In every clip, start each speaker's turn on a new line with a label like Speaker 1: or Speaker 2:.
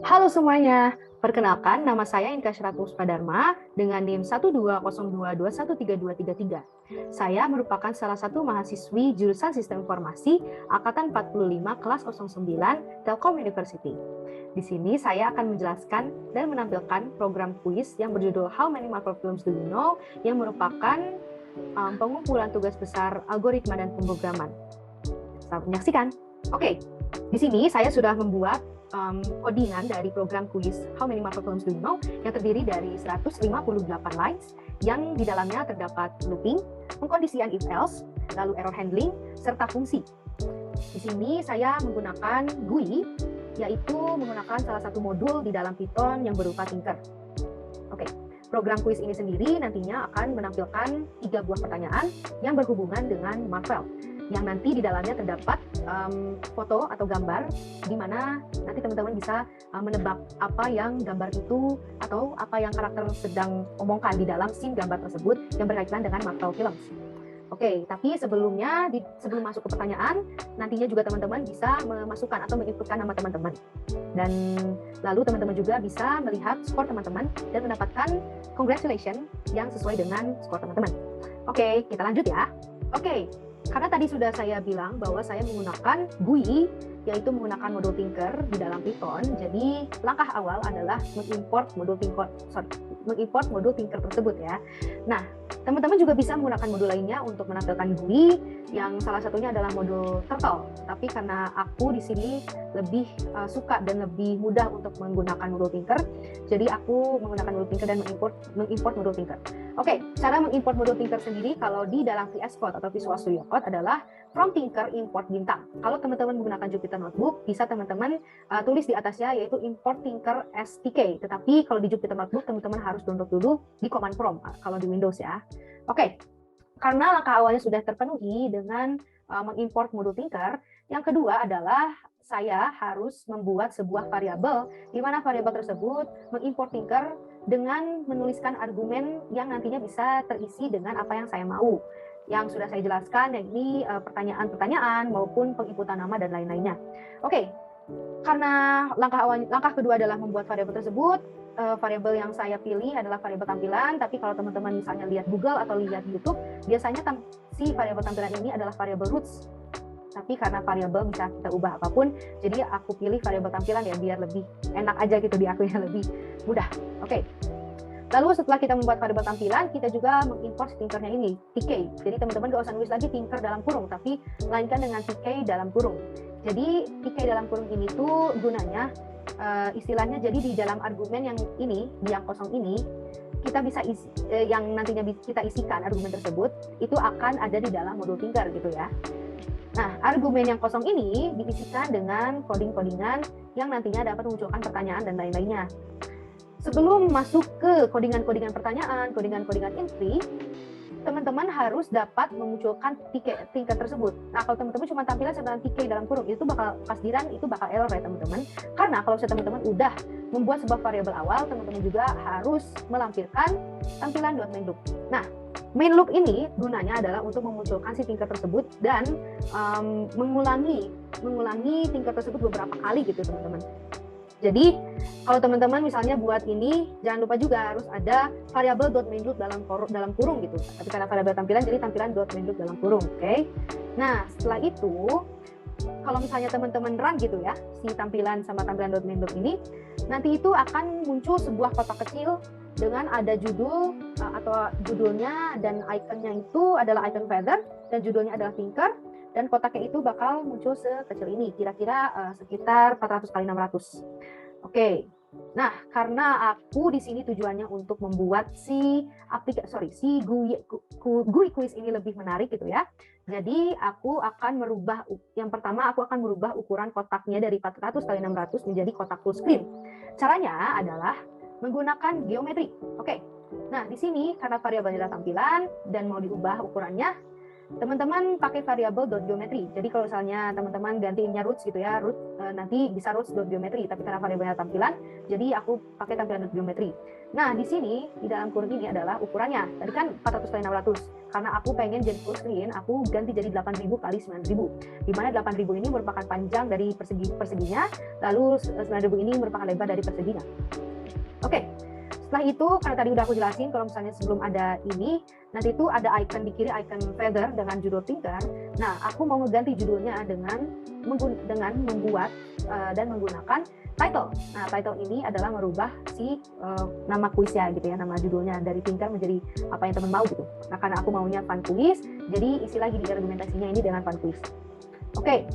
Speaker 1: Halo semuanya, perkenalkan nama saya Inka Syaratus Padharma dengan NIM 12022213233. Saya merupakan salah satu mahasiswi jurusan Sistem Informasi Angkatan 45 kelas 09 Telkom University. Di sini saya akan menjelaskan dan menampilkan program kuis yang berjudul How Many Marvel Films Do You Know yang merupakan pengumpulan tugas besar algoritma dan pemrograman. Selamat menyaksikan. Oke, di sini saya sudah membuat codingan dari program kuis How Many Marvel Films Do You Know yang terdiri dari 158 lines yang di dalamnya terdapat looping, pengkondisian if else, lalu error handling, serta fungsi. Di sini saya menggunakan GUI, yaitu menggunakan salah satu modul di dalam Python yang berupa Tinker. Oke, program kuis ini sendiri nantinya akan menampilkan 3 buah pertanyaan yang berhubungan dengan Marvel, yang nanti di dalamnya terdapat foto atau gambar, di mana nanti teman-teman bisa menebak apa yang gambar itu atau apa yang karakter sedang omongkan di dalam scene gambar tersebut yang berkaitan dengan Marvel Films. Oke, tapi sebelum masuk ke pertanyaan, nantinya juga teman-teman bisa memasukkan atau menginputkan nama teman-teman. Dan lalu teman-teman juga bisa melihat skor teman-teman dan mendapatkan congratulations yang sesuai dengan skor teman-teman. Oke, kita lanjut ya. Oke, karena tadi sudah saya bilang bahwa saya menggunakan GUI, yaitu menggunakan modul Tinker di dalam Python. Jadi langkah awal adalah mengimport modul Tinker tersebut ya. Nah, teman-teman juga bisa menggunakan modul lainnya untuk menampilkan GUI, yang salah satunya adalah modul Turtle. Tapi karena aku di sini lebih suka dan lebih mudah untuk menggunakan modul Tinker, jadi aku menggunakan modul Tinker dan mengimport modul Tinker. Oke, cara mengimport modul Tinker sendiri kalau di dalam VS Code atau Visual Studio Code adalah from Tinker import bintang. Kalau teman-teman menggunakan Jupyter Notebook, bisa teman-teman tulis di atasnya yaitu import Tinker STK. Tetapi kalau di Jupyter Notebook, teman-teman harus download dulu di command prompt kalau di Windows ya. Oke, karena langkah awalnya sudah terpenuhi dengan mengimport modul Tinker, yang kedua adalah saya harus membuat sebuah variabel, di mana variabel tersebut mengimport Tinker dengan menuliskan argumen yang nantinya bisa terisi dengan apa yang saya mau. Yang sudah saya jelaskan, yakni pertanyaan-pertanyaan maupun penginputan nama dan lain-lainnya. Oke, karena langkah kedua adalah membuat variabel tersebut. Variabel yang saya pilih adalah variabel tampilan, tapi kalau teman-teman misalnya lihat Google atau lihat YouTube, biasanya si variabel tampilan ini adalah variabel roots. Tapi karena variabel bisa kita ubah apapun, jadi aku pilih variabel tampilan ya, biar lebih enak aja gitu di aku, ya lebih mudah. Oke. Lalu setelah kita membuat variabel tampilan, kita juga mengimport Tinkernya ini, TK. Jadi teman-teman gak usah nulis lagi Tinker dalam kurung, tapi lainkan dengan TK dalam kurung. Jadi TK dalam kurung ini tuh gunanya istilahnya, jadi di dalam argumen yang ini, yang kosong ini, kita bisa yang nantinya kita isikan argumen tersebut, itu akan ada di dalam modul Tinker gitu ya. Nah, argumen yang kosong ini diisikan dengan coding-codingan yang nantinya dapat memunculkan pertanyaan dan lain-lainnya. Sebelum masuk ke codingan-codingan pertanyaan, codingan-codingan entry, teman-teman harus dapat memunculkan Tinker tersebut. Nah, kalau teman-teman cuma tampilan sedang TK dalam kurung, itu bakal kasdiran, itu bakal error ya teman-teman. Karena kalau teman-teman udah membuat sebuah variabel awal, teman-teman juga harus melampirkan tampilan .main loop. Nah, main loop ini gunanya adalah untuk memunculkan si Tinker tersebut dan mengulangi Tinker tersebut beberapa kali gitu teman-teman. Jadi kalau teman-teman misalnya buat ini, jangan lupa juga harus ada variabel .mainloop dalam kurung gitu. Tapi karena variabel tampilan, jadi tampilan .mainloop dalam kurung, oke? Nah, setelah itu, kalau misalnya teman-teman run gitu ya, si tampilan sama tampilan .mainloop ini, nanti itu akan muncul sebuah kotak kecil dengan ada judul atau judulnya dan ikonnya itu adalah icon feather dan judulnya adalah Tinker. Dan kotaknya itu bakal muncul sekecil ini, kira-kira sekitar 400 kali 600. Oke, nah karena aku di sini tujuannya untuk membuat si GUI quiz ini lebih menarik gitu ya. Jadi aku akan merubah, yang pertama aku akan merubah ukuran kotaknya dari 400 kali 600 menjadi kotak full screen. Caranya adalah menggunakan geometri. Oke, nah di sini karena variabelnya adalah tampilan dan mau diubah ukurannya, teman-teman pakai variabel .geometry. Jadi kalau misalnya teman-teman gantiinnya roots gitu ya, nanti bisa roots.geometry, tapi karena variabelnya tampilan, jadi aku pakai tampilan .geometry. Nah, di sini di dalam kurung ini adalah ukurannya. Tadi kan 400 kali 600. karena aku pengen jadi full screen, aku ganti jadi 8.000 kali 9.000, di mana 8.000 ini merupakan panjang dari perseginya, lalu 9.000 ini merupakan lebar dari perseginya. Oke. Setelah itu, karena tadi udah aku jelasin, kalau misalnya sebelum ada ini, nanti itu ada icon di kiri, icon feather dengan judul Tinker. Nah, aku mau mengganti judulnya dengan membuat dan menggunakan title. Nah, title ini adalah merubah si nama kuisnya gitu ya, nama judulnya dari Tinker menjadi apa yang teman mau gitu. Nah, karena aku maunya fun quiz, jadi isi lagi di argumentasinya ini dengan fun quiz. Oke,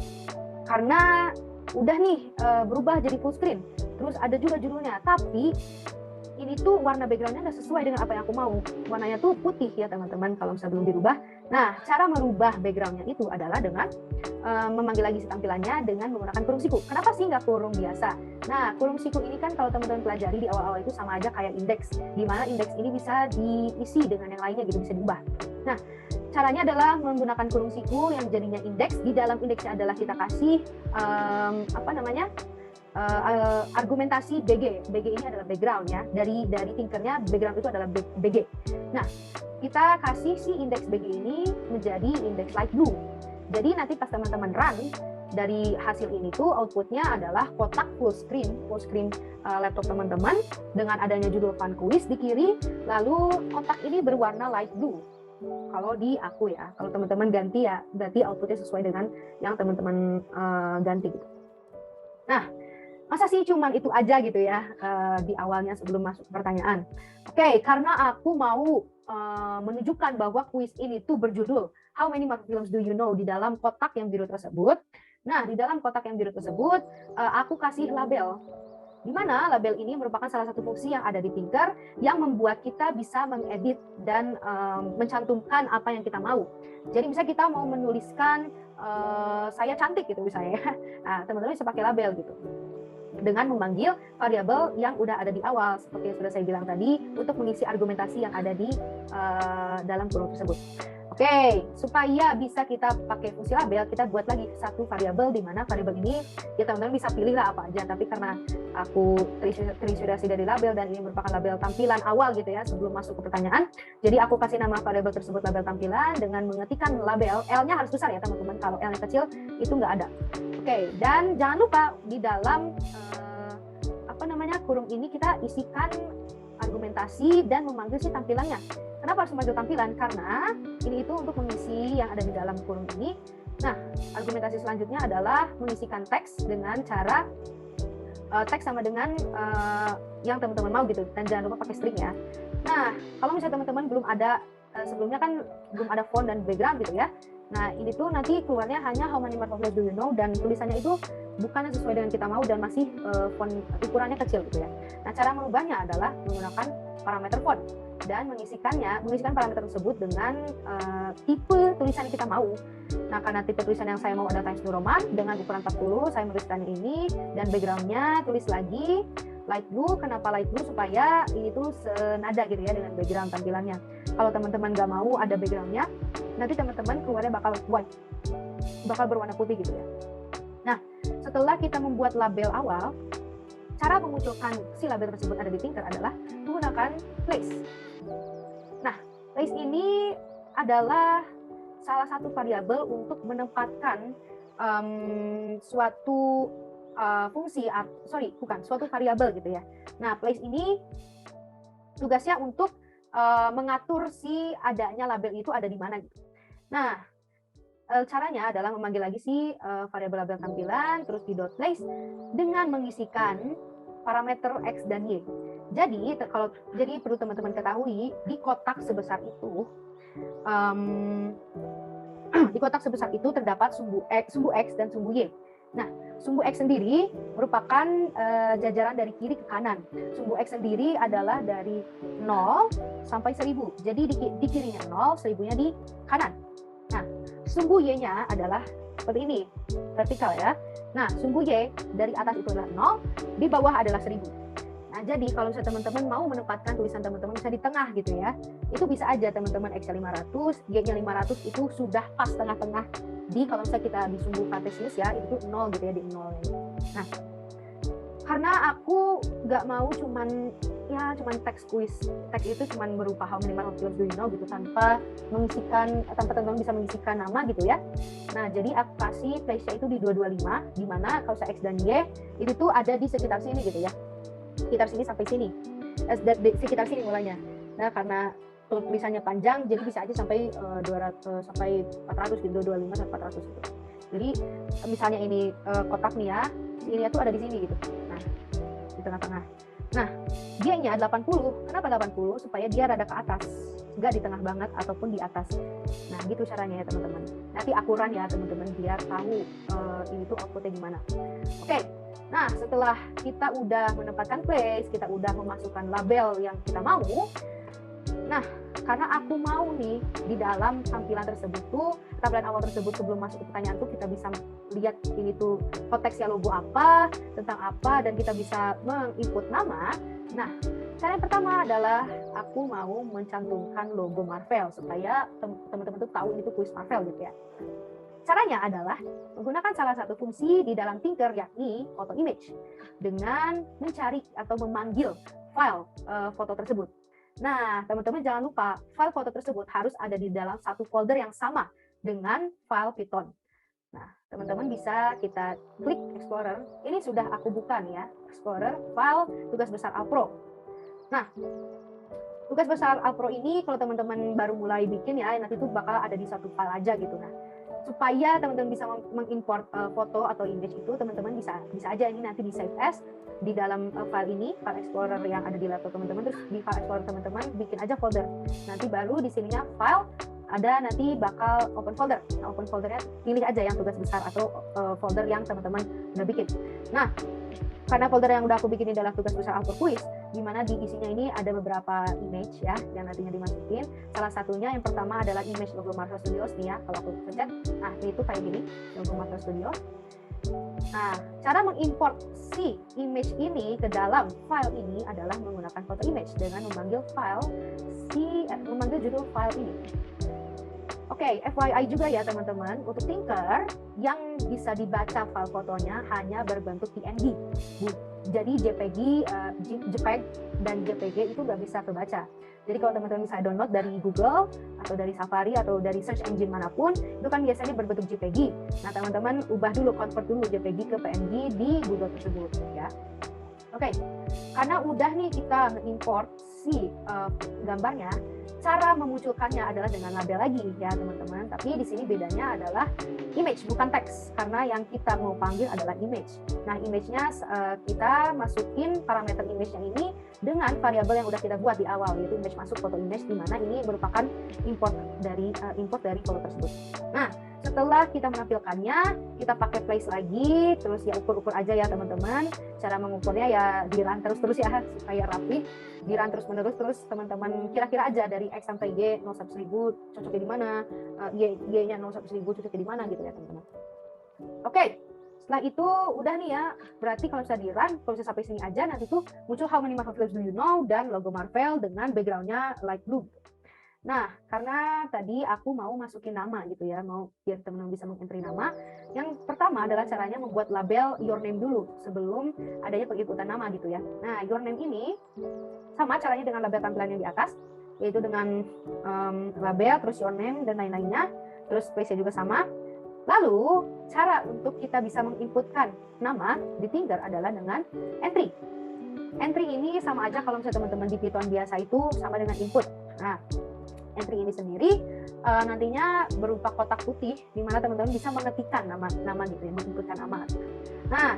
Speaker 1: karena udah nih berubah jadi full screen, terus ada juga judulnya, tapi ini tuh warna backgroundnya nggak sesuai dengan apa yang aku mau. Warnanya tuh putih ya teman-teman kalau misalnya belum dirubah. Nah, cara merubah backgroundnya itu adalah dengan memanggil lagi tampilannya dengan menggunakan kurung siku. Kenapa sih nggak kurung biasa? Nah, kurung siku ini kan kalau teman-teman pelajari di awal-awal itu sama aja kayak indeks, di mana indeks ini bisa diisi dengan yang lainnya gitu, bisa diubah. Nah, caranya adalah menggunakan kurung siku yang jadinya indeks. Di dalam indeksnya adalah kita kasih argumentasi BG. BG ini adalah background ya. Dari Tinkernya background itu adalah BG. Nah, kita kasih si indeks BG ini menjadi indeks light blue. Jadi nanti pas teman-teman run dari hasil ini tuh outputnya adalah kotak full screen laptop teman-teman dengan adanya judul fun quiz di kiri, lalu kotak ini berwarna light blue. Kalau di aku ya, kalau teman-teman ganti ya berarti outputnya sesuai dengan yang teman-teman ganti gitu. Nah, masa sih cuman itu aja gitu ya di awalnya sebelum masuk pertanyaan. Oke, karena aku mau menunjukkan bahwa kuis ini tuh berjudul How many Marvel films do you know di dalam kotak yang biru tersebut. Nah, di dalam kotak yang biru tersebut aku kasih label. Di mana label ini merupakan salah satu fungsi yang ada di Tinker yang membuat kita bisa mengedit dan mencantumkan apa yang kita mau. Jadi misalnya kita mau menuliskan saya cantik gitu misalnya. Nah, teman-teman bisa pakai label gitu, dengan memanggil variabel yang udah ada di awal seperti yang sudah saya bilang tadi untuk mengisi argumentasi yang ada di dalam kurung tersebut. Oke, supaya bisa kita pakai fungsi label, kita buat lagi satu variabel di mana variabel ini ya teman-teman bisa pilih lah apa aja, tapi karena aku terinspirasi dari label dan ini merupakan label tampilan awal gitu ya sebelum masuk ke pertanyaan, jadi aku kasih nama variabel tersebut label tampilan dengan mengetikkan label. L-nya harus besar ya teman-teman, kalau L-nya kecil itu nggak ada. Oke, dan jangan lupa di dalam kurung ini kita isikan argumentasi dan memanggil si tampilannya. Kenapa harus memanggil tampilan? Karena ini itu untuk mengisi yang ada di dalam kurung ini. Nah, argumentasi selanjutnya adalah mengisikan teks dengan cara teks sama dengan yang teman-teman mau gitu, dan jangan lupa pakai string ya. Nah, kalau misalnya teman-teman belum ada sebelumnya kan belum ada font dan background gitu ya. Nah, ini tuh nanti keluarnya hanya How many Marvel films do you know, dan tulisannya itu bukan sesuai dengan kita mau dan masih font ukurannya kecil gitu ya. Nah, cara merubahnya adalah menggunakan parameter font dan mengisikan parameter tersebut dengan tipe tulisan yang kita mau. Nah, karena tipe tulisan yang saya mau ada Times New Roman dengan ukuran 40, saya menuliskan ini, dan backgroundnya tulis lagi light blue. Kenapa light blue? Supaya ini tuh senada gitu ya dengan background tampilannya. Kalau teman-teman nggak mau ada backgroundnya, nanti teman-teman keluarnya bakal white, bakal berwarna putih gitu ya. Nah, setelah kita membuat label awal, cara memunculkan si label tersebut ada di Tinker adalah menggunakan place. Nah, place ini adalah salah satu variabel untuk menempatkan suatu suatu variabel gitu ya. Nah, place ini tugasnya untuk mengatur si adanya label itu ada di mana gitu. Nah, caranya adalah memanggil lagi si variabel label tampilan terus di dot place dengan mengisikan parameter x dan y. Jadi perlu teman-teman ketahui di kotak sebesar itu terdapat sumbu x dan sumbu y. Nah, sumbu X sendiri merupakan jajaran dari kiri ke kanan. Sumbu X sendiri adalah dari 0 sampai 1000. Jadi di kirinya 0, 1000-nya di kanan. Nah, sumbu Y-nya adalah seperti ini, vertikal ya. Nah, sumbu Y dari atas itu adalah 0, di bawah adalah 1000. Nah, jadi kalau misalnya teman-teman mau menempatkan tulisan teman-teman bisa di tengah gitu ya, itu bisa aja teman-teman X-nya 500, Y-nya 500 itu sudah pas tengah-tengah. Kalau misalnya kita di sumbu kartesius ya, itu 0 gitu ya, di 0 ini. Nah, karena aku nggak mau cuman ya ya cuman teks quiz. Teks itu cuman berupa how many marsupials do you know gitu, tanpa teman-teman bisa mengisikan nama gitu ya. Nah, jadi aku kasih place-nya itu di 225, di mana kalau X dan Y itu tuh ada di sekitar sini gitu ya. Sekitar sini sampai sini. Sekitar sini mulanya. Nah, karena tulisannya panjang jadi bisa aja sampai 200 sampai 400 gitu, 225 sampai 400 gitu. Jadi misalnya ini kotak nih ya, ini tuh ada di sini gitu. Nah, di tengah-tengah. Nah, dia-nya 80. Kenapa 80? Supaya dia rada ke atas, nggak di tengah banget ataupun di atas. Nah, gitu caranya ya teman-teman. Nanti akuran ya teman-teman biar tahu ini tuh outputnya gimana. Oke. Nah, setelah kita udah menempatkan place, kita udah memasukkan label yang kita mau. Nah, karena aku mau nih di dalam tampilan awal tersebut sebelum masuk ke pertanyaan tuh kita bisa lihat ini tuh konteksnya logo apa, tentang apa, dan kita bisa menginput nama. Nah, cara yang pertama adalah aku mau mencantumkan logo Marvel supaya teman-teman tuh tahu itu kuis Marvel gitu ya. Caranya adalah menggunakan salah satu fungsi di dalam Tinker, yakni auto image, dengan mencari atau memanggil file foto tersebut. Nah, teman-teman jangan lupa file foto tersebut harus ada di dalam satu folder yang sama dengan file Python. Nah, teman-teman bisa kita klik Explorer. Ini sudah aku buka nih ya, Explorer, file tugas besar Alpro. Nah, tugas besar Alpro ini kalau teman-teman baru mulai bikin ya, nanti itu bakal ada di satu file aja gitu. Nah, supaya teman-teman bisa mengimport foto atau image itu, teman-teman bisa aja ini nanti di save as di dalam file ini, file explorer yang ada di laptop teman-teman. Terus di file explorer teman-teman bikin aja folder. Nanti baru di sininya file ada nanti bakal open folder. Nah, open foldernya pilih aja yang tugas besar atau folder yang teman-teman udah bikin. Nah, karena folder yang udah aku bikin ini adalah tugas besar Alpro Quiz, di mana di isinya ini ada beberapa image ya yang nantinya dimasukin. Salah satunya yang pertama adalah image logo Marvel Studios nih ya. Kalau aku pencet, nah ini tuh kayak gini, logo Marvel Studios. Nah, cara mengimport si image ini ke dalam file ini adalah menggunakan foto image dengan memanggil judul file ini. Oke, FYI juga ya teman-teman, untuk Tinker yang bisa dibaca file fotonya hanya berbentuk PNG. Jadi JPEG dan JPG itu nggak bisa kebaca. Jadi kalau teman-teman bisa download dari Google atau dari Safari atau dari search engine manapun, itu kan biasanya berbentuk JPG. Nah, teman-teman convert dulu JPG ke PNG di Google tersebut ya. Oke, karena udah nih kita mengimport si gambarnya, cara memunculkannya adalah dengan label lagi ya teman-teman. Tapi di sini bedanya adalah image bukan teks, karena yang kita mau panggil adalah image. Nah, image-nya kita masukin parameter image-nya ini dengan variabel yang udah kita buat di awal, yaitu image masuk foto image, di mana ini merupakan import dari foto tersebut. Nah, setelah kita menampilkannya, kita pakai place lagi, terus ya ukur-ukur aja ya teman-teman. Cara mengukurnya ya di-run terus-terus ya supaya rapi, di-run terus-menerus. Terus teman-teman kira-kira aja dari X sampai Y 0 sampai 1000 cocoknya di mana, Y-nya 0 sampai 1000 cocoknya di mana gitu ya teman-teman. Oke, setelah itu udah nih ya, berarti kalau bisa di-run, kalau bisa sampai sini aja, nanti tuh muncul how many Marvel do you know dan logo Marvel dengan backgroundnya light blue. Nah, karena tadi aku mau masukin nama gitu ya, mau biar teman-teman bisa mengentry nama. Yang pertama adalah caranya membuat label your name dulu sebelum adanya penginputan nama gitu ya. Nah, your name ini sama caranya dengan label tampilan yang di atas, yaitu dengan label, terus your name dan lain-lainnya, terus place-nya juga sama. Lalu, cara untuk kita bisa menginputkan nama di Tinker adalah dengan entry. Entry ini sama aja kalau misalnya teman-teman di Python biasa itu sama dengan input. Nah, entry ini sendiri nantinya berupa kotak putih di mana teman-teman bisa mengetikkan nama gitu ya, menginputkan nama. Nah,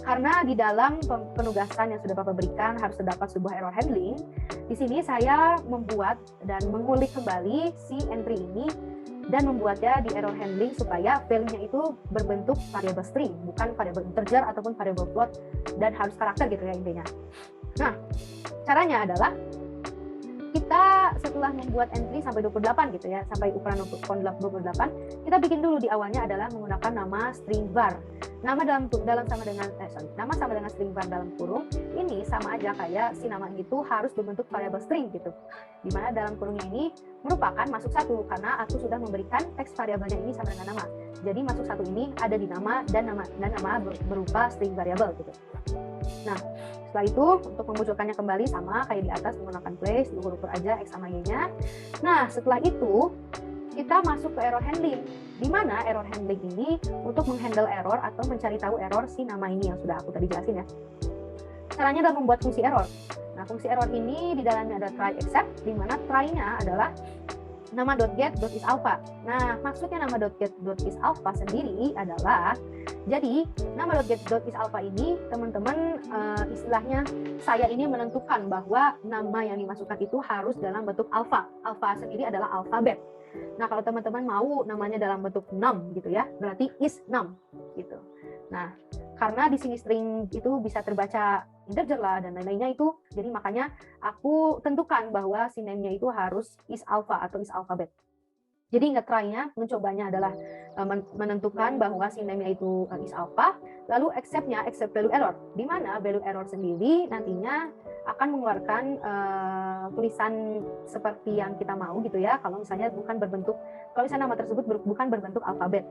Speaker 1: karena di dalam penugasan yang sudah Bapak berikan harus terdapat sebuah error handling, di sini saya membuat dan mengulik kembali si entry ini dan membuatnya di error handling supaya value-nya itu berbentuk variable string, bukan variable integer ataupun variable float, dan harus karakter gitu ya intinya. Nah, caranya adalah kita setelah membuat entry sampai 28 gitu ya, sampai ukuran 28, kita bikin dulu di awalnya adalah menggunakan nama string var. Nama nama sama dengan string var dalam kurung. Ini sama aja kayak si nama itu harus berbentuk variable string gitu. Dimana dalam kurungnya ini merupakan masuk satu karena aku sudah memberikan teks variabelnya ini sama dengan nama. Jadi masuk satu ini ada di nama dan nama berupa string variable gitu. Nah, setelah itu untuk memunculkannya kembali sama kayak di atas menggunakan place, diukur-ukur aja X sama Y-nya. Nah, setelah itu kita masuk ke error handling, di mana error handling ini untuk menghandle error atau mencari tahu error si nama ini yang sudah aku tadi jelasin ya. Caranya adalah membuat fungsi error. Nah, fungsi error ini di dalamnya ada try except, di mana try-nya adalah nama.get.isAlpha. Nah, maksudnya nama.get.isAlpha sendiri adalah, jadi nama.get.isAlpha ini teman-teman istilahnya saya ini menentukan bahwa nama yang dimasukkan itu harus dalam bentuk alpha. Alpha sendiri adalah alfabet. Nah, kalau teman-teman mau namanya dalam bentuk num gitu ya, berarti is num gitu. Nah, karena di sini string itu bisa terbaca integer lah dan lain-lainnya itu, jadi makanya aku tentukan bahwa si name-nya itu harus is alpha atau is alphabet. Jadi nge-try-nya, mencobanya adalah menentukan bahwa si name-nya itu is alpha, lalu accept-nya accept value error, di mana value error sendiri nantinya akan mengeluarkan tulisan seperti yang kita mau gitu ya, kalau misalnya bukan berbentuk, kalau misalnya nama tersebut bukan berbentuk alfabet.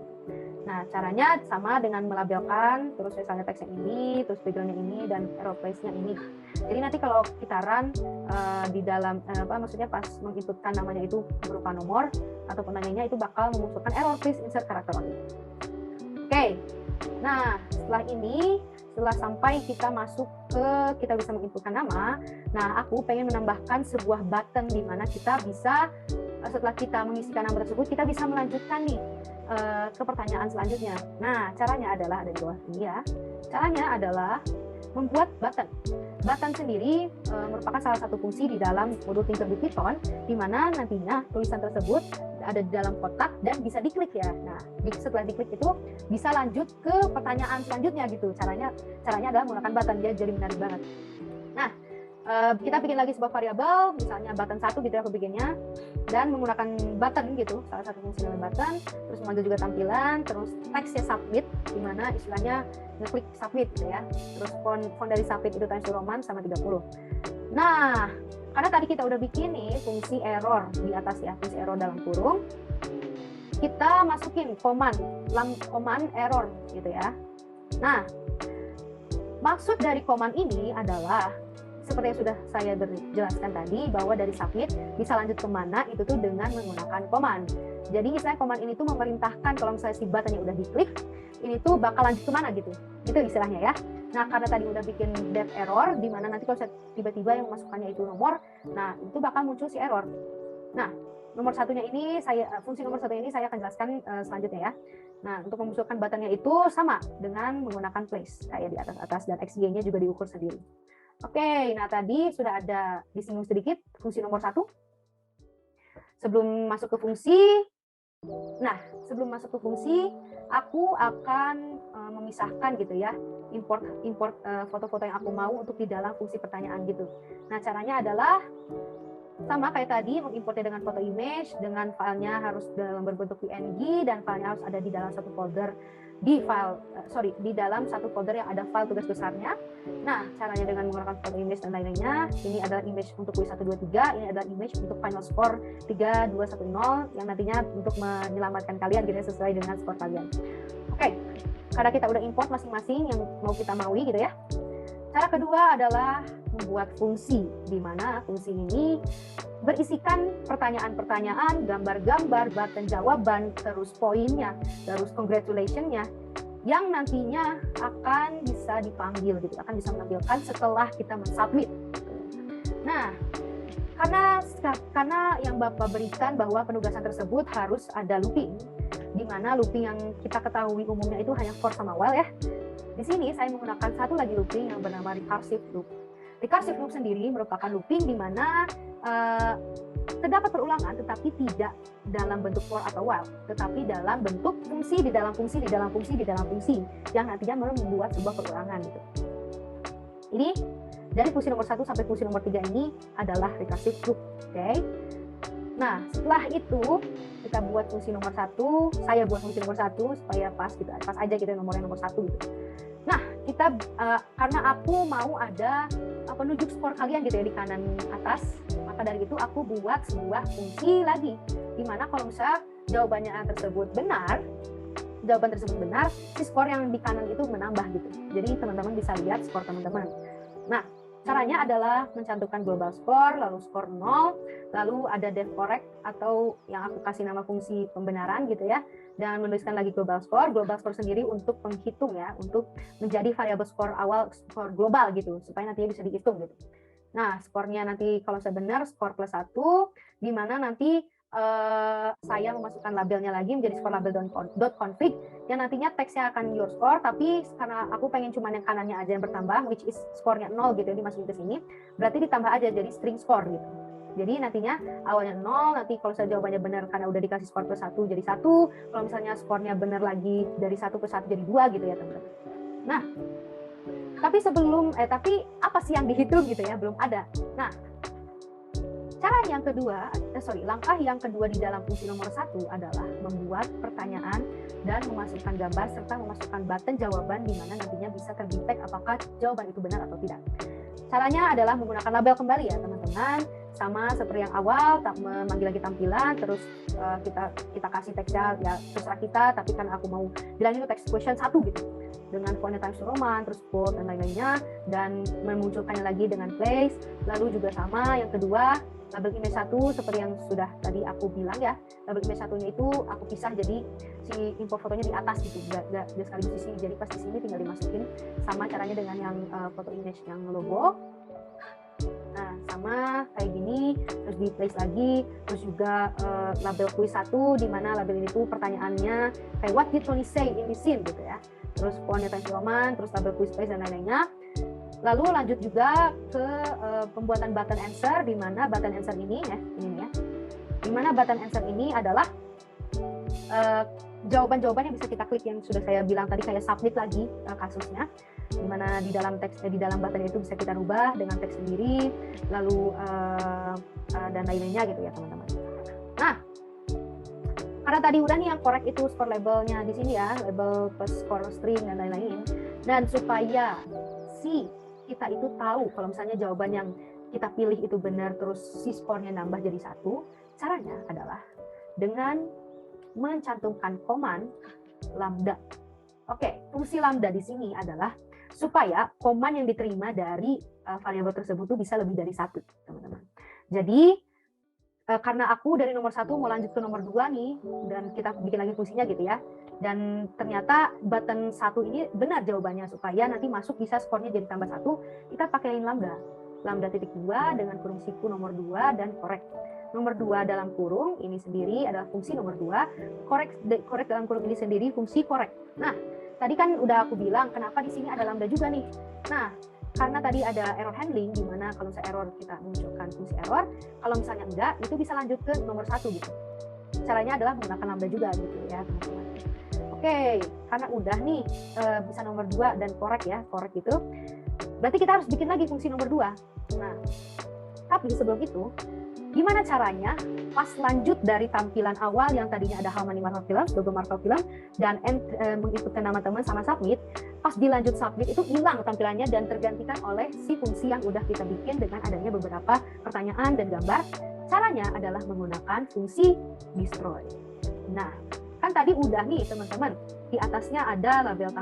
Speaker 1: Nah, caranya sama dengan melabelkan, terus misalnya teksnya ini, terus background-nya ini, dan error place-nya ini. Jadi nanti kalau kita run di dalam, maksudnya pas menginputkan namanya itu berupa nomor, atau penanyanya itu bakal memunculkan error please insert character only. Oke, nah setelah ini, setelah sampai kita masuk ke, kita bisa menginputkan nama, nah aku pengen menambahkan sebuah button di mana kita bisa, setelah kita mengisikan nama tersebut, kita bisa melanjutkan nih ke pertanyaan selanjutnya. Nah, caranya adalah ada di bawah ini ya. Caranya adalah membuat button. Button sendiri merupakan salah satu fungsi di dalam modul Thinker with Python, di mana nantinya tulisan tersebut ada di dalam kotak dan bisa diklik ya. Nah, setelah diklik itu bisa lanjut ke pertanyaan selanjutnya gitu. Caranya adalah menggunakan button, dia jadi menarik banget. Nah, kita bikin lagi sebuah variabel, misalnya button 1 gitu ya aku bikinnya, dan menggunakan button gitu, salah satu fungsi dalam button, terus memanggil juga tampilan, terus teksnya submit, dimana istilahnya ngeklik submit gitu ya, terus font dari submit itu Times New Roman sama 30. Nah, karena tadi kita udah bikin nih fungsi error di atas ya, fungsi error dalam kurung, kita masukin command error gitu ya. Nah, maksud dari command ini adalah seperti yang sudah saya jelaskan tadi, bahwa dari submit bisa lanjut kemana itu tuh dengan menggunakan command. Jadi misalnya command ini tuh memerintahkan kalau misalnya si buttonnya udah diklik, ini tuh bakal lanjut kemana gitu. Itu istilahnya ya. Nah, karena tadi udah bikin that error, di mana nanti kalau tiba-tiba yang masukkannya itu nomor, nah itu bakal muncul si error. Nah, fungsi nomor satunya ini saya akan jelaskan selanjutnya ya. Nah, untuk memunculkan buttonnya itu sama dengan menggunakan place, kayak di atas-atas, dan XY-nya juga diukur sendiri. Oke, nah tadi sudah ada disinggung sedikit fungsi nomor 1. Sebelum masuk ke fungsi, aku akan memisahkan gitu ya, import foto-foto yang aku mau untuk di dalam fungsi pertanyaan gitu. Nah, caranya adalah sama kayak tadi, mengimportnya dengan foto image, dengan filenya harus dalam berbentuk PNG, dan filenya harus ada di dalam satu folder di dalam satu folder yang ada file tugas besarnya. Nah, caranya dengan menggunakan foto image dan lain-lainnya. Ini adalah image untuk quiz 123, ini adalah image untuk final score 3210 yang nantinya untuk menyelamatkan kalian gitu ya, sesuai dengan skor kalian. Oke, karena kita udah import masing-masing yang mau kita maui gitu ya. Cara kedua adalah membuat fungsi, di mana fungsi ini berisikan pertanyaan-pertanyaan, gambar-gambar, button jawaban, terus poinnya, terus congratulation-nya, yang nantinya akan bisa dipanggil gitu, akan bisa menampilkan setelah kita mensubmit. Nah, karena yang Bapak berikan bahwa penugasan tersebut harus ada looping, di mana looping yang kita ketahui umumnya itu hanya for sama while ya. Di sini saya menggunakan satu lagi looping yang bernama recursive loop. Recursive loop sendiri merupakan looping di mana terdapat perulangan tetapi tidak dalam bentuk for atau while, tetapi dalam bentuk fungsi di dalam fungsi di dalam fungsi di dalam fungsi yang nantinya membuat sebuah perulangan gitu. Ini dari fungsi nomor 1 sampai fungsi nomor 3 ini adalah recursive loop. Oke. Nah, setelah itu kita buat fungsi nomor 1, saya buat fungsi nomor 1 supaya pas gitu, pas aja kita nomornya nomor 1 gitu. Nah, kita karena aku mau ada penunjuk skor kalian gitu ya di kanan atas, maka dari itu aku buat sebuah fungsi lagi, dimana kalau misalnya jawaban tersebut benar, si skor yang di kanan itu menambah gitu. Jadi teman-teman bisa lihat skor teman-teman. Nah, caranya adalah mencantumkan global score, lalu skor 0, lalu ada def correct atau yang aku kasih nama fungsi pembenaran gitu ya, dan menuliskan lagi global score sendiri untuk penghitung ya, untuk menjadi variabel skor awal, skor global gitu, supaya nantinya bisa dihitung gitu. Nah, skornya nanti kalau saya benar skor plus 1, di mana nanti saya memasukkan labelnya lagi menjadi skor label.config yang nantinya teksnya akan your score, tapi karena aku pengen cuma yang kanannya aja yang bertambah, which is skornya 0 gitu, dimasukin ke sini, berarti ditambah aja jadi string score gitu. Jadi nantinya awalnya 0, nanti kalau saya jawabannya benar karena udah dikasih skor plus 1 jadi 1, kalau misalnya skornya benar lagi dari 1 ke 1 jadi 2 gitu ya teman-teman. Nah, tapi apa sih yang dihitung gitu ya, belum ada. Nah, langkah yang kedua di dalam fungsi nomor 1 adalah membuat pertanyaan dan memasukkan gambar serta memasukkan button jawaban di mana nantinya bisa terdetek apakah jawaban itu benar atau tidak. Caranya adalah menggunakan label kembali ya teman-teman, sama seperti yang awal, memanggil lagi tampilan, terus kita kasih teksnya ya terserah kita, tapi kan aku mau bilang itu text question 1 gitu, dengan fontnya Times New Roman, terus bold dan lain-lainnya, dan memunculkannya lagi dengan place. Lalu juga sama yang kedua, label image 1 seperti yang sudah tadi aku bilang ya, label image 1-nya itu aku pisah jadi si import fotonya di atas gitu, gak sekaligus di sini, jadi pas di sini tinggal dimasukin, sama caranya dengan yang foto image yang logo. Nah, sama kayak gini, terus di place lagi, terus juga label quiz 1, di mana label ini tuh pertanyaannya kayak what did Tony say in this scene gitu ya, terus fontnya Times New Roman, terus label quiz place dan lain-lainnya. Lalu lanjut juga ke pembuatan button answer, di mana button answer ini ya, di mana button answer ini adalah jawaban-jawaban yang bisa kita klik yang sudah saya bilang tadi, kayak submit lagi kasusnya, di mana di dalam teks di dalam button itu bisa kita rubah dengan teks sendiri, lalu dan lain-lainnya gitu ya teman-teman. Nah, karena tadi udah nih yang correct itu skor labelnya di sini ya, label plus skor string dan lain-lain, dan supaya si kita itu tahu kalau misalnya jawaban yang kita pilih itu benar terus si skornya nambah jadi 1, caranya adalah dengan mencantumkan command lambda. Oke, fungsi lambda di sini adalah supaya command yang diterima dari variabel tersebut itu bisa lebih dari 1, teman-teman. Jadi karena aku dari nomor 1 mau lanjut ke nomor 2 nih, dan kita bikin lagi fungsinya gitu ya, dan ternyata button 1 ini benar jawabannya, supaya nanti masuk bisa skornya jadi tambah 1, kita pakai lambda 2 dengan kurung siku nomor 2 dan correct. Nomor 2 dalam kurung ini sendiri adalah fungsi nomor 2, correct dalam kurung ini sendiri fungsi correct. Nah, tadi kan udah aku bilang kenapa di sini ada lambda juga nih. Nah, karena tadi ada error handling, di mana kalau misalnya error kita munculkan fungsi error, kalau misalnya enggak, itu bisa lanjut ke nomor 1 gitu. Caranya adalah menggunakan lambda juga gitu ya teman-teman. Oke, karena udah nih bisa nomor 2 dan correct ya, correct itu, berarti kita harus bikin lagi fungsi nomor 2. Nah, tapi sebelum itu, gimana caranya pas lanjut dari tampilan awal yang tadinya ada how many Marvel film, logo Marvel film, dan menginputkan nama teman sama submit, pas dilanjut submit itu hilang tampilannya dan tergantikan oleh si fungsi yang udah kita bikin dengan adanya beberapa pertanyaan dan gambar. Caranya adalah menggunakan fungsi destroy. Nah, kan tadi udah nih teman-teman, di atasnya ada label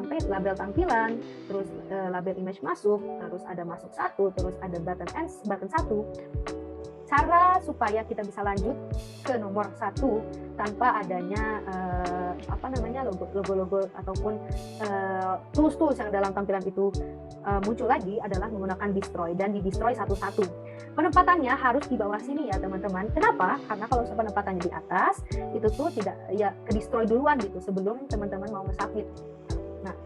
Speaker 1: tampilan, terus label image masuk, terus ada masuk 1, terus ada button 1. Cara supaya kita bisa lanjut ke nomor 1 tanpa adanya logo-logo ataupun tools-tools yang dalam tampilan itu muncul lagi adalah menggunakan destroy, dan di destroy satu-satu. Penempatannya harus di bawah sini ya teman-teman. Kenapa? Karena kalau penempatannya di atas itu tuh tidak ya ke destroy duluan gitu sebelum teman-teman mau nge-submit. Nah,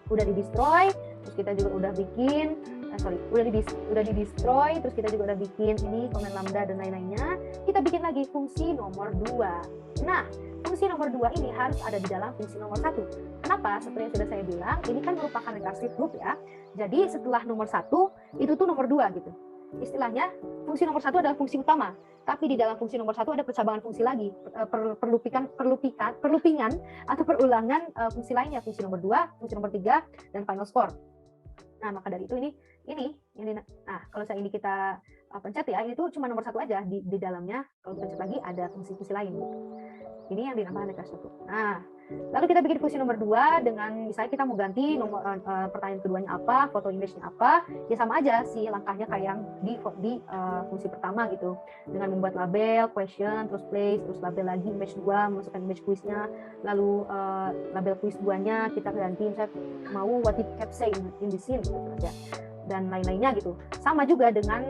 Speaker 1: udah di destroy, terus kita juga udah bikin udah di destroy, terus kita juga udah bikin ini komen lambda dan lain-lainnya. Kita bikin lagi fungsi nomor 2. Nah, fungsi nomor 2 ini harus ada di dalam fungsi nomor 1. Kenapa? Seperti yang sudah saya bilang, ini kan merupakan recursive loop ya. Jadi setelah nomor 1 itu tuh nomor 2 gitu. Istilahnya fungsi nomor 1 adalah fungsi utama, tapi di dalam fungsi nomor 1 ada percabangan fungsi lagi, perlupingan atau perulangan fungsi lainnya, fungsi nomor 2, fungsi nomor 3, dan final score. Nah, maka dari itu ini. Nah, kalau saya ini kita pencet ya, ini tuh cuma nomor 1 aja, di dalamnya kalau pencet lagi ada fungsi-fungsi lain. Ini yang dinamakan kelas 1. Nah, lalu kita bikin fungsi nomor 2 dengan misalnya kita mau ganti nomor pertanyaan keduanya apa, foto image-nya apa, ya sama aja sih langkahnya kayak yang di fungsi pertama gitu. Dengan membuat label, question, terus place, terus label lagi image 2, masukkan image quiz-nya, lalu label quiz 2-nya kita ganti misalnya mau what did Cap say in the scene gitu aja. Dan lain-lainnya gitu. Sama juga dengan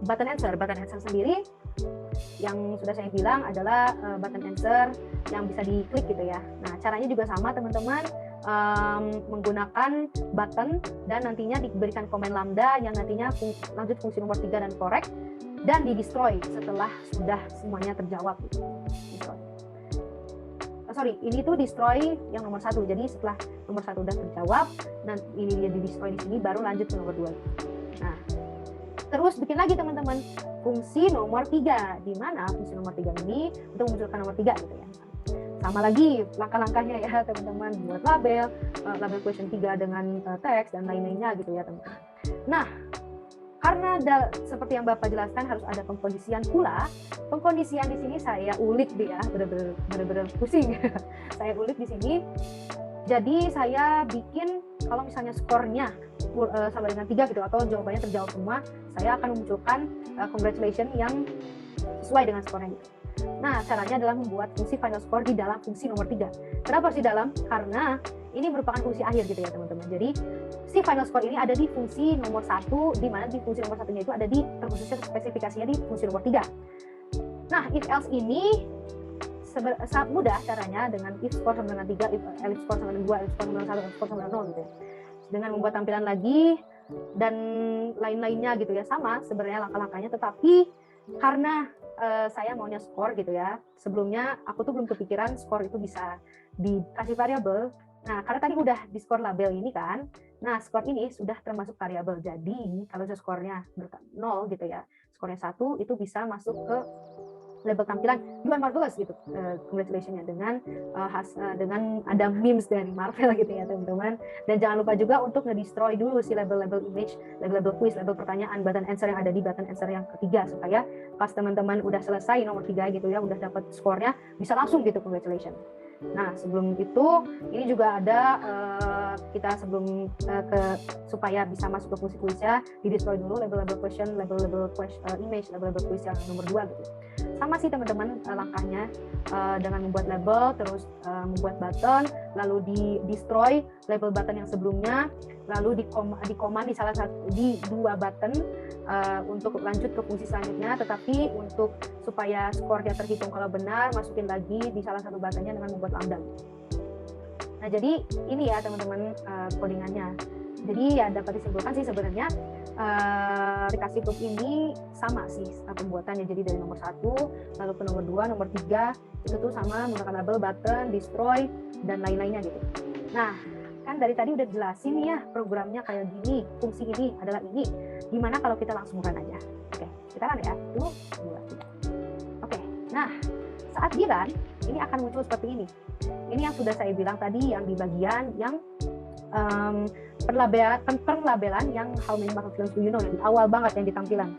Speaker 1: button answer. Button answer sendiri yang sudah saya bilang adalah button answer yang bisa diklik gitu ya. Nah, caranya juga sama teman-teman, menggunakan button dan nantinya diberikan komen lambda yang nantinya lanjut fungsi nomor 3 dan correct dan di destroy setelah sudah semuanya terjawab gitu. Destroy. Ini tuh destroy yang nomor 1. Jadi setelah nomor 1 udah terjawab, dan ini dia di destroy di sini, baru lanjut ke nomor 2. Nah, terus bikin lagi teman-teman fungsi nomor 3, di mana fungsi nomor 3 ini untuk memunculkan nomor 3 gitu ya. Sama lagi langkah-langkahnya ya teman-teman, buat label, label question 3 dengan teks dan lain-lainnya gitu ya teman-teman. Nah, karena seperti yang Bapak jelaskan harus ada pengkondisian pula. Pengkondisian di sini saya ulik deh ya, bener-bener pusing. Saya ulik di sini. Jadi saya bikin kalau misalnya skornya sama dengan 3 gitu atau jawabannya terjawab semua, saya akan memunculkan congratulations yang sesuai dengan skornya gitu. Nah, caranya adalah membuat fungsi final score di dalam fungsi nomor 3. Kenapa harus di dalam? Karena ini merupakan fungsi akhir gitu ya teman-teman. Jadi si final score ini ada di fungsi nomor 1, di mana di fungsi nomor 1-nya itu ada di terkhususnya spesifikasinya di fungsi nomor 3. Nah, if else ini sangat mudah caranya dengan if score sama dengan 3, if else score sama dengan 2, if score sama dengan 1, if score sama dengan 0 gitu ya. Dengan membuat tampilan lagi dan lain-lainnya gitu ya, sama sebenarnya langkah-langkahnya, tetapi karena saya maunya skor gitu ya, sebelumnya aku tuh belum kepikiran skor itu bisa dikasih variabel. Nah, karena tadi udah di skor label ini kan, nah skor ini sudah termasuk variabel, jadi kalau skornya 0 gitu ya, skornya 1 itu bisa masuk ke label tampilan you are marvelous gitu, congratulations-nya dengan ada memes dari Marvel gitu ya teman-teman. Dan jangan lupa juga untuk nge-destroy dulu si label-label image, label-label quiz, label pertanyaan, button answer yang ada di button answer yang ketiga, supaya pas teman-teman udah selesai nomor 3 gitu ya, udah dapat skornya, bisa langsung gitu congratulations. Nah, sebelum itu ini juga ada kita sebelum supaya bisa masuk ke fungsi kuisnya, di-destroy dulu label-label question, label-label image, label-label quiz yang nomor 2 gitu. Sama sih teman-teman langkahnya, dengan membuat label, terus membuat button, lalu di-destroy label button yang sebelumnya, lalu di command di 2 button untuk lanjut ke fungsi selanjutnya, tetapi untuk supaya skornya terhitung kalau benar, masukin lagi di salah satu buttonnya dengan membuat lambda. Nah, jadi ini ya teman-teman codingannya. Jadi ya dapat disimpulkan sih sebenarnya aplikasi Proof ini sama sih pembuatannya. Jadi dari nomor 1 lalu ke nomor 2, nomor 3 itu tuh sama menggunakan label, button, destroy dan lain-lainnya gitu. Nah, kan dari tadi udah jelasin ya programnya kayak gini, fungsi ini adalah ini. Gimana kalau kita langsung run aja? Oke, kita run ya. 1, 2, 3. Oke. Nah, saat di run ini akan muncul seperti ini. Ini yang sudah saya bilang tadi, yang di bagian yang perlabelan yang how many Marvel films do you know, yang di awal banget yang di tampilan.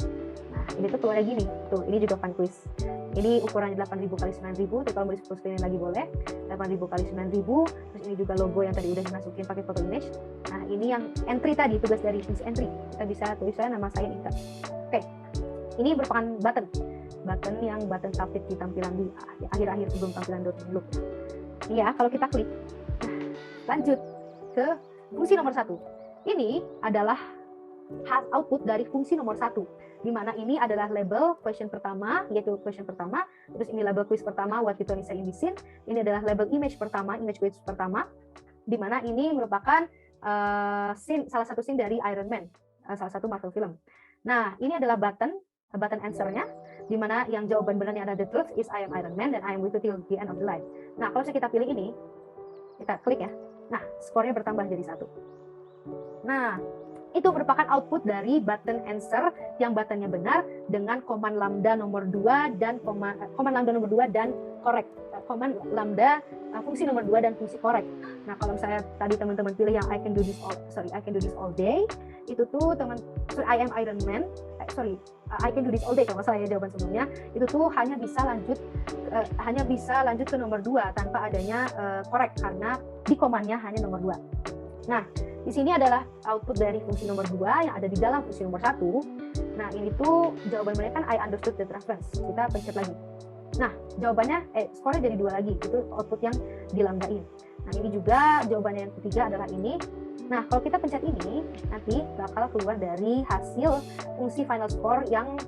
Speaker 1: Nah, ini tuh keluarnya gini. Tuh, ini juga fun quiz. Ini ukurannya 8.000 x 9.000, tapi kalau mau di full screen lagi boleh. 8.000 x 9.000. Terus ini juga logo yang tadi udah dimasukin pakai foto image. Nah, ini yang entry tadi, tugas dari fungsi entry. Kita bisa tulis saya nama saya Ika. Oke. Ini merupakan button yang button submit di tampilan di akhir-akhir sebelum tampilan look. Iya, kalau kita klik. Nah, lanjut ke fungsi nomor 1. Ini adalah output dari fungsi nomor 1, di mana ini adalah label question pertama, yaitu question pertama, terus ini label quiz pertama, what did Tony say in this scene, ini adalah label image pertama, image quiz pertama, di mana ini merupakan salah satu scene dari Iron Man, salah satu Marvel film. Nah, ini adalah button answer-nya, di mana yang jawaban benarnya adalah the truth is I am Iron Man dan I am with you till the end of the life. Nah, kalau kita pilih ini, kita klik ya. Nah, skornya bertambah jadi 1. Nah, itu merupakan output dari button answer yang buttonnya benar dengan command lambda nomor 2 dan command lambda nomor 2 dan correct. Command lambda fungsi nomor 2 dan fungsi correct. Nah, kalau misalnya tadi teman-teman pilih yang I can do this all day, itu tuh I am Iron Man, I can do this all day kalau nggak salah ya jawaban sebelumnya, itu tuh hanya bisa lanjut ke nomor 2 tanpa adanya correct karena di command-nya hanya nomor 2. Nah, di sini adalah output dari fungsi nomor 2 yang ada di dalam fungsi nomor 1. Nah, ini tuh jawaban mereka kan I understood that reference. Kita pencet lagi. Nah, jawabannya skornya jadi 2 lagi. Itu output yang dilambdain. Nah, ini juga jawabannya yang ketiga adalah ini. Nah, kalau kita pencet ini, nanti bakal keluar dari hasil fungsi final score yang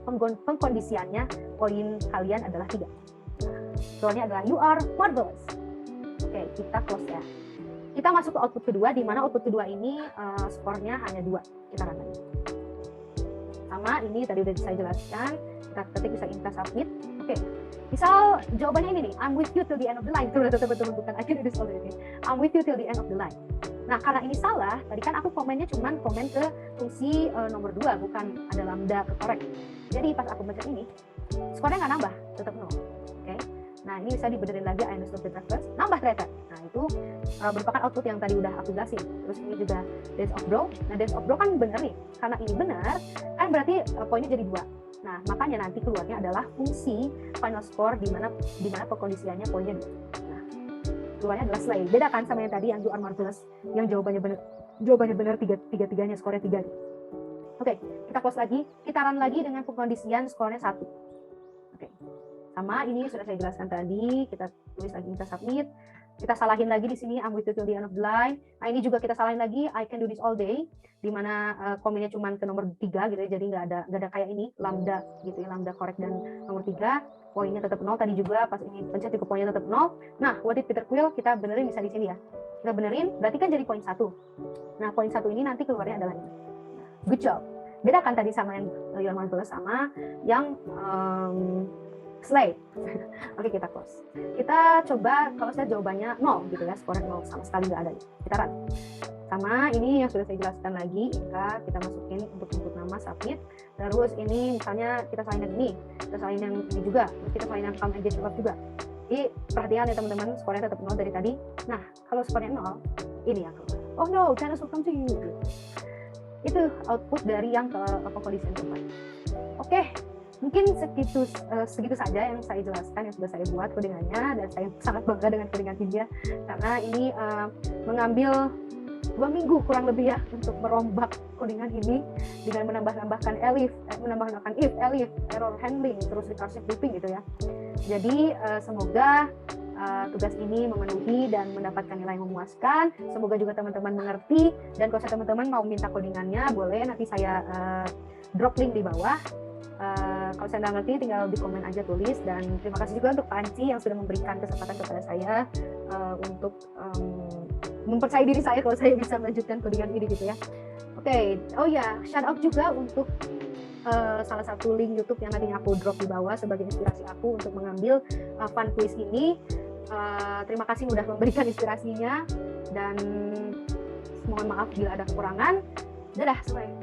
Speaker 1: pengkondisiannya poin kalian adalah 3. Soalnya adalah you are marvelous. Oke, kita close ya. Kita masuk ke output kedua, di mana output kedua ini skornya hanya 2. Kita run lagi. Sama, ini tadi udah saya jelaskan. Kita ketik bisa input submit. Oke. Misal jawabannya ini nih, I'm with you till the end of the line. Itu betul-betul bukan I can do this all day. I'm with you till the end of the line. Nah, karena ini salah, tadi kan aku komennya cuma komen ke fungsi nomor 2, bukan ada lambda ke correct. Jadi pas aku baca ini, skornya nggak nambah, tetap 0. Oke. Nah, ini bisa dibenerin lagi, I understood the reference, nambah ternyata. Nah, itu merupakan output yang tadi udah aku jelasin. Terus ini juga dance of bro. Nah, dance of bro kan bener nih. Karena ini benar, kan berarti poinnya jadi 2. Nah, makanya nanti keluarnya adalah fungsi final score di mana pengkondisiannya poinnya 2. Nah, keluarnya adalah slay. Beda kan sama yang tadi yang you are marvelous, yang jawabannya benar tiga-tiganya skornya 3. Oke, kita close lagi, kita run lagi dengan pengkondisian skornya 1. Oke. Sama ini sudah saya jelaskan tadi, kita tulis lagi kita submit. Kita salahin lagi di sini I'm with you till the end of the line. Nah, ini juga kita salahin lagi I can do this all day, di mana komennya cuma ke nomor 3 gitu ya. Jadi nggak ada kayak ini lambda gitu ya, lambda correct dan nomor 3, poinnya tetap 0. Tadi juga pas ini pencet juga poinnya tetap 0. Nah, what did Peter Quill kita benerin bisa di sini ya. Kita benerin berarti kan jadi poin 1. Nah, poin 1 ini nanti keluarnya adalah ini. Good job. Beda kan tadi sama yang Your Marvelous sama yang slay. Oke, kita close. Kita coba kalau saya jawabannya 0 gitu ya, skornya 0 sama sekali nggak ada. Kita run. Sama ini yang sudah saya jelaskan lagi, kita masukin untuk input nama submit. Terus ini misalnya kita salin yang ini, kita salin yang ini juga, terus kita salin yang count engage up juga. Jadi perhatian ya teman-teman, skornya tetap 0 dari tadi. Nah, kalau skornya 0, ini yang keluar. Oh no, China will come to you. Itu output dari yang ke condition keempat. Oke. Mungkin segitu saja yang saya jelaskan, yang sudah saya buat codingannya, dan saya sangat bangga dengan codingan Hindia karena ini mengambil 2 minggu kurang lebih ya untuk merombak codingan ini dengan menambahkan if, elif, error handling, terus recursive looping gitu ya. Jadi semoga tugas ini memenuhi dan mendapatkan nilai yang memuaskan. Semoga juga teman-teman mengerti, dan kalau teman-teman mau minta codingannya boleh nanti saya drop link di bawah. Kalau saya nggak ngerti tinggal di komen aja, tulis. Dan terima kasih juga untuk Pak Anci yang sudah memberikan kesempatan kepada saya untuk mempercayai diri saya kalau saya bisa melanjutkan codingan ini gitu ya. Oke. Oh ya, shout out juga untuk salah satu link YouTube yang nantinya aku drop di bawah sebagai inspirasi aku untuk mengambil fun quiz ini. Terima kasih sudah memberikan inspirasinya, dan mohon maaf bila ada kekurangan. Dadah semuanya.